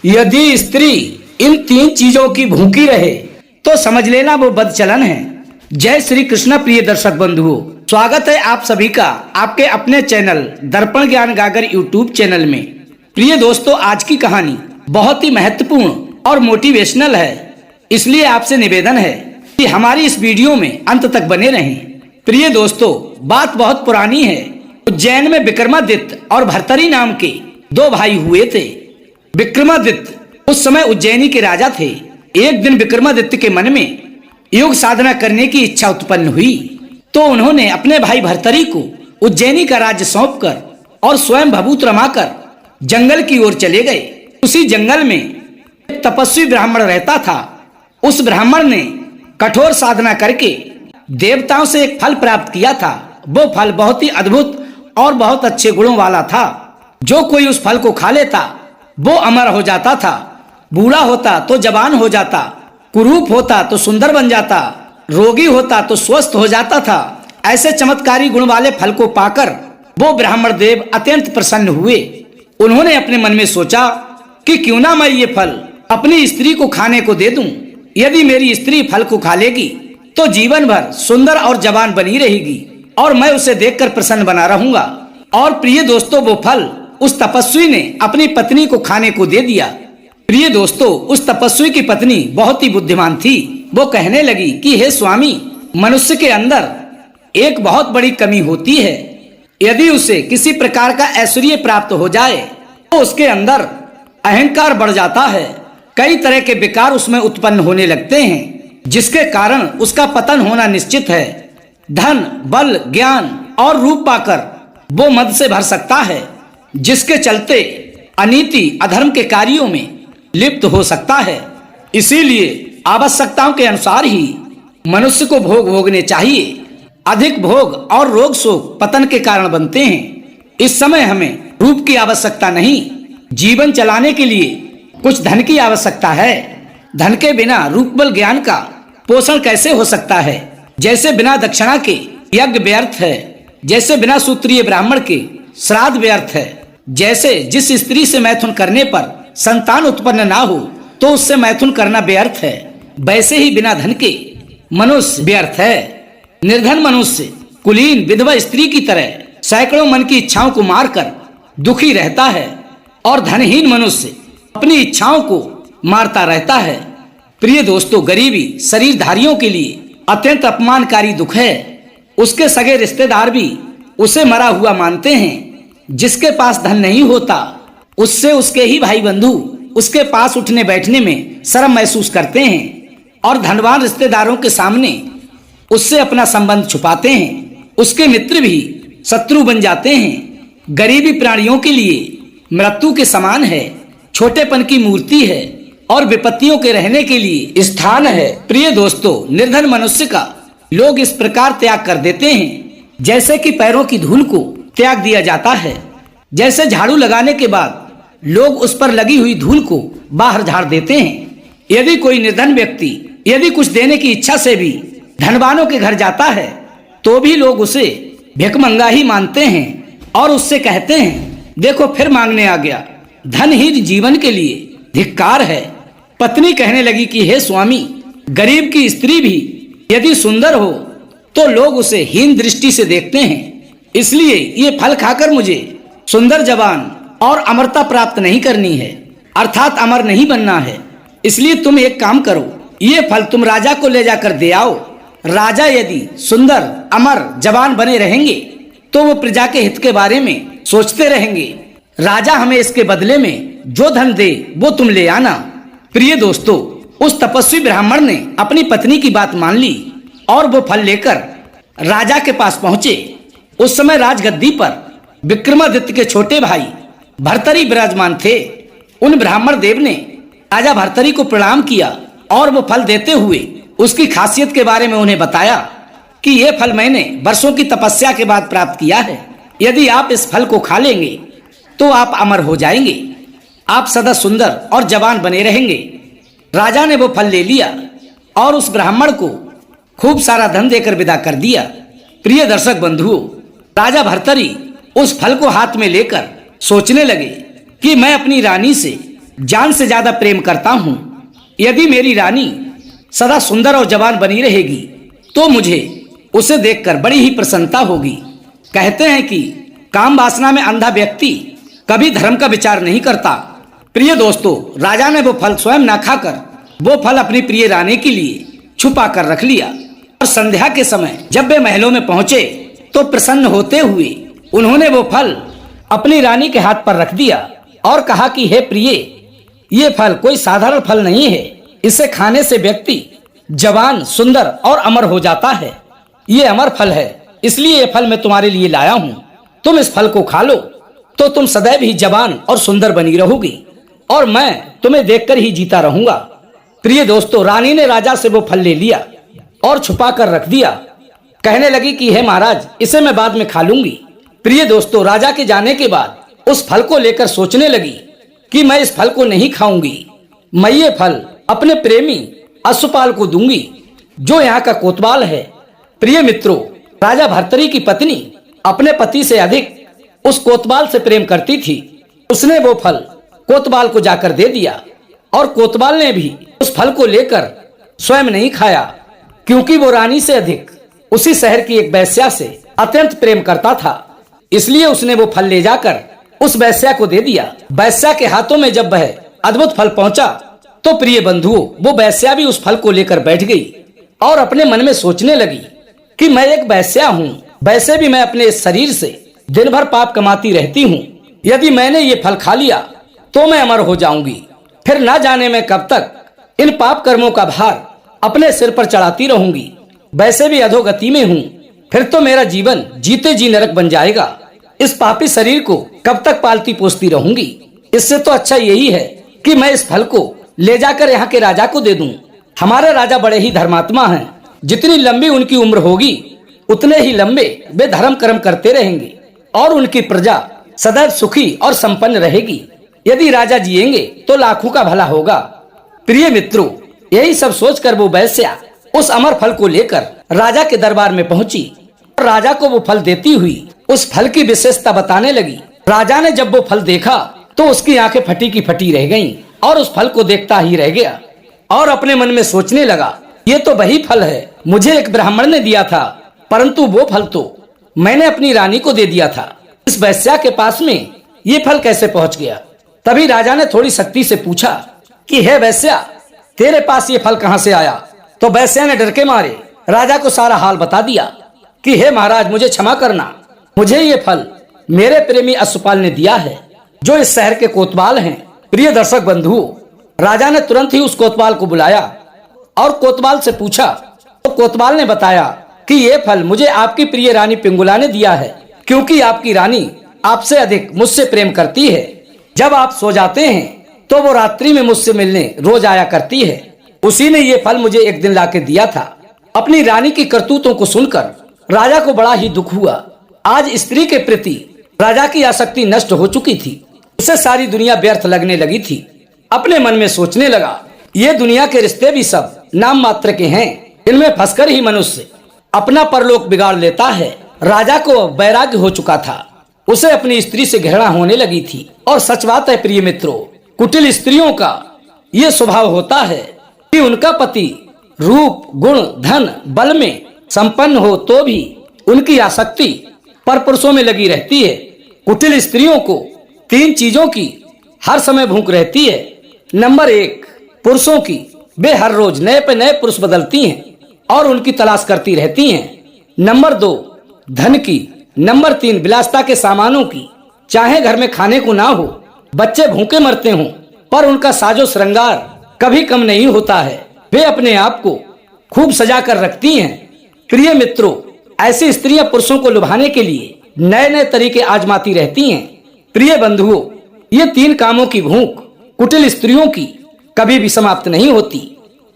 यदि स्त्री इन तीन चीजों की भूखी रहे तो समझ लेना वो बदचलन है। जय श्री कृष्ण। प्रिय दर्शक बंधुओं, स्वागत है आप सभी का आपके अपने चैनल दर्पण ज्ञान गागर यूट्यूब चैनल में। प्रिय दोस्तों, आज की कहानी बहुत ही महत्वपूर्ण और मोटिवेशनल है, इसलिए आपसे निवेदन है कि हमारी इस वीडियो में अंत तक बने रहें। प्रिय दोस्तों, बात बहुत पुरानी है। उज्जैन में विक्रमादित्य और भर्तरी नाम के दो भाई हुए थे। विक्रमादित्य उस समय उज्जैनी के राजा थे। एक दिन विक्रमादित्य के मन में योग साधना करने की इच्छा उत्पन्न हुई, तो उन्होंने अपने भाई भर्तरी को उज्जैनी का राज्य सौंपकर और स्वयं भभूत रमाकर जंगल की ओर चले गए। उसी जंगल में एक तपस्वी ब्राह्मण रहता था। उस ब्राह्मण ने कठोर साधना करके देवताओं से एक फल प्राप्त किया था। वो फल बहुत ही अद्भुत और बहुत अच्छे गुणों वाला था। जो कोई उस फल को खा लेता वो अमर हो जाता था, बूढ़ा होता तो जवान हो जाता, कुरूप होता तो सुंदर बन जाता, रोगी होता तो स्वस्थ हो जाता था। ऐसे चमत्कारी गुण वाले फल को पाकर वो ब्राह्मण देव अत्यंत प्रसन्न हुए। उन्होंने अपने मन में सोचा कि क्यों ना मैं ये फल अपनी स्त्री को खाने को दे दूं। यदि मेरी स्त्री फल को खा लेगी तो जीवन भर सुंदर और जवान बनी रहेगी और मैं उसे देखकर प्रसन्न बना रहूंगा। और प्रिय दोस्तों, वो फल उस तपस्वी ने अपनी पत्नी को खाने को दे दिया। प्रिय दोस्तों, उस तपस्वी की पत्नी बहुत ही बुद्धिमान थी। वो कहने लगी कि हे स्वामी, मनुष्य के अंदर एक बहुत बड़ी कमी होती है। यदि उसे किसी प्रकार का ऐश्वर्य प्राप्त हो जाए तो उसके अंदर अहंकार बढ़ जाता है। कई तरह के विकार उसमें उत्पन्न होने लगते हैं, जिसके कारण उसका पतन होना निश्चित है। धन, बल, ज्ञान और रूप पाकर वो मद से भर सकता है, जिसके चलते अनीति अधर्म के कार्यों में लिप्त हो सकता है। इसीलिए आवश्यकताओं के अनुसार ही मनुष्य को भोग भोगने चाहिए। अधिक भोग और रोग शोक पतन के कारण बनते हैं। इस समय हमें रूप की आवश्यकता नहीं, जीवन चलाने के लिए कुछ धन की आवश्यकता है। धन के बिना रूप बल ज्ञान का पोषण कैसे हो सकता है? जैसे बिना दक्षिणा के यज्ञ व्यर्थ है, जैसे बिना सूत्रीय ब्राह्मण के श्राद्ध व्यर्थ है, जैसे जिस स्त्री से मैथुन करने पर संतान उत्पन्न ना हो तो उससे मैथुन करना व्यर्थ है, वैसे ही बिना धन के मनुष्य व्यर्थ है। निर्धन मनुष्य कुलीन विधवा स्त्री की तरह सैकड़ों मन की इच्छाओं को मारकर दुखी रहता है और धनहीन मनुष्य अपनी इच्छाओं को मारता रहता है। प्रिय दोस्तों, गरीबी शरीरधारियों के लिए अत्यंत अपमानकारी दुख है। उसके सगे रिश्तेदार भी उसे मरा हुआ मानते हैं। जिसके पास धन नहीं होता उससे उसके ही भाई बंधु उसके पास उठने बैठने में शर्म महसूस करते हैं और धनवान रिश्तेदारों के सामने उससे अपना संबंध छुपाते हैं। उसके मित्र भी शत्रु बन जाते हैं। गरीबी प्राणियों के लिए मृत्यु के समान है, छोटेपन की मूर्ति है और विपत्तियों के रहने के लिए स्थान है। प्रिय दोस्तों, निर्धन मनुष्य का लोग इस प्रकार त्याग कर देते हैं जैसे कि पैरों की धूल को त्याग दिया जाता है। जैसे झाड़ू लगाने के बाद लोग उस पर लगी हुई धूल को बाहर झाड़ देते हैं। यदि कोई निर्धन व्यक्ति यदि कुछ देने की इच्छा से भी धनवानों के घर जाता है तो भी लोग उसे भिखमंगा ही मानते हैं और उससे कहते हैं, देखो फिर मांगने आ गया। धनहीन जीवन के लिए धिक्कार है। पत्नी कहने लगी कि हे स्वामी, गरीब की स्त्री भी यदि सुंदर हो तो लोग उसे हीन दृष्टि से देखते हैं। इसलिए ये फल खाकर मुझे सुंदर जवान और अमरता प्राप्त नहीं करनी है, अर्थात अमर नहीं बनना है। इसलिए तुम एक काम करो, ये फल तुम राजा को ले जाकर दे आओ। राजा यदि सुंदर अमर जवान बने रहेंगे तो वो प्रजा के हित के बारे में सोचते रहेंगे। राजा हमें इसके बदले में जो धन दे वो तुम ले आना। प्रिय दोस्तों, उस तपस्वी ब्राह्मण ने अपनी पत्नी की बात मान ली और वो फल लेकर राजा के पास पहुंचे। उस समय राजगद्दी पर विक्रमादित्य के छोटे भाई भर्तरी विराजमान थे। उन ब्राह्मण देव ने राजा भर्तरी को प्रणाम किया और वो फल देते हुए उसकी खासियत के बारे में उन्हें बताया कि ये फल मैंने वर्षों की तपस्या के बाद प्राप्त किया है। यदि आप इस फल को खा लेंगे तो आप अमर हो जाएंगे, आप सदा सुंदर और जवान बने रहेंगे। राजा ने वो फल ले लिया और उस ब्राह्मण को खूब सारा धन देकर विदा कर दिया। प्रिय दर्शक बंधुओं, राजा भर्तरी उस फल को हाथ में लेकर सोचने लगे कि मैं अपनी रानी से जान से ज्यादा प्रेम करता हूँ। यदि मेरी रानी सदा सुंदर और जवान बनी रहेगी तो मुझे उसे देखकर बड़ी ही प्रसन्नता होगी। कहते हैं कि काम वासना में अंधा व्यक्ति कभी धर्म का विचार नहीं करता। प्रिय दोस्तों, राजा ने वो फल स्वयं ना खाकर वो फल अपनी प्रिय रानी के लिए छुपा कर रख लिया और संध्या के समय जब वे महलों में पहुंचे तो प्रसन्न होते हुए उन्होंने वो फल अपनी रानी के हाथ पर रख दिया और कहा कि हे प्रिय, ये फल कोई साधारण फल नहीं है। इसे खाने से व्यक्ति जवान, सुंदर और अमर हो जाता है। ये अमर फल है, इसलिए ये फल मैं तुम्हारे लिए लाया हूँ। तुम इस फल को खा लो तो तुम सदैव ही जवान और सुंदर बनी रहोगी और मैं तुम्हें देखकर ही जीता रहूंगा। प्रिय दोस्तों, रानी ने राजा से वो फल ले लिया और छुपा कर रख दिया। कहने लगी कि हे महाराज, इसे मैं बाद में खा लूंगी। प्रिय दोस्तों, राजा के जाने के बाद उस फल को लेकर सोचने लगी कि मैं इस फल को नहीं खाऊंगी। मैं ये फल अपने प्रेमी अश्वपाल को दूंगी जो यहाँ का कोतवाल है। प्रिय मित्रों, राजा भर्तरी की पत्नी अपने पति से अधिक उस कोतवाल से प्रेम करती थी। उसने वो फल कोतवाल को जाकर दे दिया और कोतवाल ने भी उस फल को लेकर स्वयं नहीं खाया, क्योंकि वो रानी से अधिक उसी शहर की एक वेश्या से अत्यंत प्रेम करता था। इसलिए उसने वो फल ले जाकर उस वेश्या को दे दिया। वेश्या के हाथों में जब वह अद्भुत फल पहुंचा तो प्रिय बंधुओं, वो वेश्या भी उस फल को लेकर बैठ गई और अपने मन में सोचने लगी कि मैं एक वेश्या हूँ, वैसे भी मैं अपने इस शरीर से दिन भर पाप कमाती रहती हूँ। यदि मैंने ये फल खा लिया तो मैं अमर हो जाऊंगी। फिर ना जाने मैं कब तक इन पाप कर्मों का भार अपने सिर पर चढ़ाती रहूंगी। वैसे भी अधोगति में हूँ, फिर तो मेरा जीवन जीते जी नरक बन जाएगा। इस पापी शरीर को कब तक पालती पोसती रहूंगी। इससे तो अच्छा यही है कि मैं इस फल को ले जाकर यहाँ के राजा को दे दूं। हमारे राजा बड़े ही धर्मात्मा हैं। जितनी लंबी उनकी उम्र होगी उतने ही लंबे वे धर्म कर्म करते रहेंगे और उनकी प्रजा सदैव सुखी और संपन्न रहेगी। यदि राजा जिएंगे तो लाखों का भला होगा। प्रिय मित्रों, यही सब सोचकर वो वेश्या उस अमर फल को लेकर राजा के दरबार में पहुंची और राजा को वो फल देती हुई उस फल की विशेषता बताने लगी। राजा ने जब वो फल देखा तो उसकी आंखें फटी की फटी रह गईं और उस फल को देखता ही रह गया और अपने मन में सोचने लगा, ये तो वही फल है मुझे एक ब्राह्मण ने दिया था, परंतु वो फल तो मैंने अपनी रानी को दे दिया था। इस वेश्या के पास में ये फल कैसे पहुंच गया? तभी राजा ने थोड़ी सख्ती से पूछा कि हे वेश्या, तेरे पास ये फल कहाँ से आया? तो वेश्या ने डर के मारे राजा को सारा हाल बता दिया कि हे महाराज, मुझे क्षमा करना, मुझे ये फल मेरे प्रेमी अश्वपाल ने दिया है जो इस शहर के कोतवाल हैं। प्रिय दर्शक बंधुओं, राजा ने तुरंत ही उस कोतवाल को बुलाया और कोतवाल से पूछा तो कोतवाल ने बताया कि ये फल मुझे आपकी प्रिय रानी पिंगुला ने दिया है, क्योंकि आपकी रानी आपसे अधिक मुझसे प्रेम करती है। जब आप सो जाते हैं तो वो रात्रि में मुझसे मिलने रोज आया करती है। उसी ने ये फल मुझे एक दिन लाके दिया था। अपनी रानी की करतूतों को सुनकर राजा को बड़ा ही दुख हुआ। आज स्त्री के प्रति राजा की आसक्ति नष्ट हो चुकी थी। उसे सारी दुनिया व्यर्थ लगने लगी थी। अपने मन में सोचने लगा, ये दुनिया के रिश्ते भी सब नाम मात्र के हैं, इनमें फंसकर ही मनुष्य अपना परलोक बिगाड़ लेता है। राजा को वैराग्य हो चुका था, उसे अपनी स्त्री से घृणा होने लगी थी। और सच बात है प्रिय मित्रों, कुटिल स्त्रियों का ये स्वभाव होता है कि उनका पति रूप, गुण, धन, बल में संपन्न हो तो भी उनकी आसक्ति पर पुरुषों में लगी रहती है। कुटिल स्त्रियों को 3 चीजों की हर समय भूख रहती है। नंबर 1, पुरुषों की। वे हर रोज नए पे नए पुरुष बदलती हैं और उनकी तलाश करती रहती हैं। नंबर 2, धन की। नंबर 3, विलासिता के सामानों की। चाहे घर में खाने को ना हो, बच्चे भूखे मरते हों, पर उनका साजो श्रृंगार कभी कम नहीं होता है। वे अपने आप को खूब सजा कर रखती हैं। प्रिय मित्रों, ऐसी स्त्रियां पुरुषों को लुभाने के लिए नए नए तरीके आजमाती रहती हैं। प्रिय बंधुओं, ये 3 कामों की भूख कुटिल स्त्रियों की कभी भी समाप्त नहीं होती।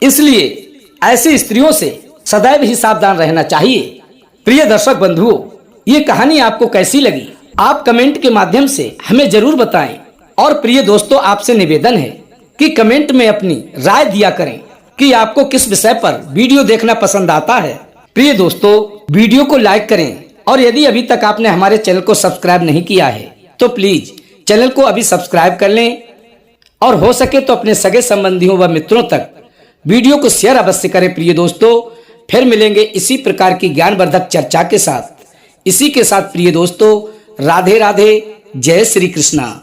इसलिए ऐसी स्त्रियों से सदैव ही सावधान रहना चाहिए। प्रिय दर्शक बंधुओं, ये कहानी आपको कैसी लगी? आप कमेंट के माध्यम से हमें जरूर बताएं। और प्रिय दोस्तों, आपसे निवेदन है कि कमेंट में अपनी राय दिया करें कि आपको किस विषय पर वीडियो देखना पसंद आता है। प्रिय दोस्तों, वीडियो को लाइक करें और यदि अभी तक आपने हमारे चैनल को सब्सक्राइब नहीं किया है तो प्लीज चैनल को अभी सब्सक्राइब कर लें और हो सके तो अपने सगे संबंधियों व मित्रों तक वीडियो को शेयर अवश्य करें। प्रिय दोस्तों, फिर मिलेंगे इसी प्रकार की ज्ञानवर्धक चर्चा के साथ। इसी के साथ प्रिय दोस्तों, राधे राधे, जय श्री कृष्णा।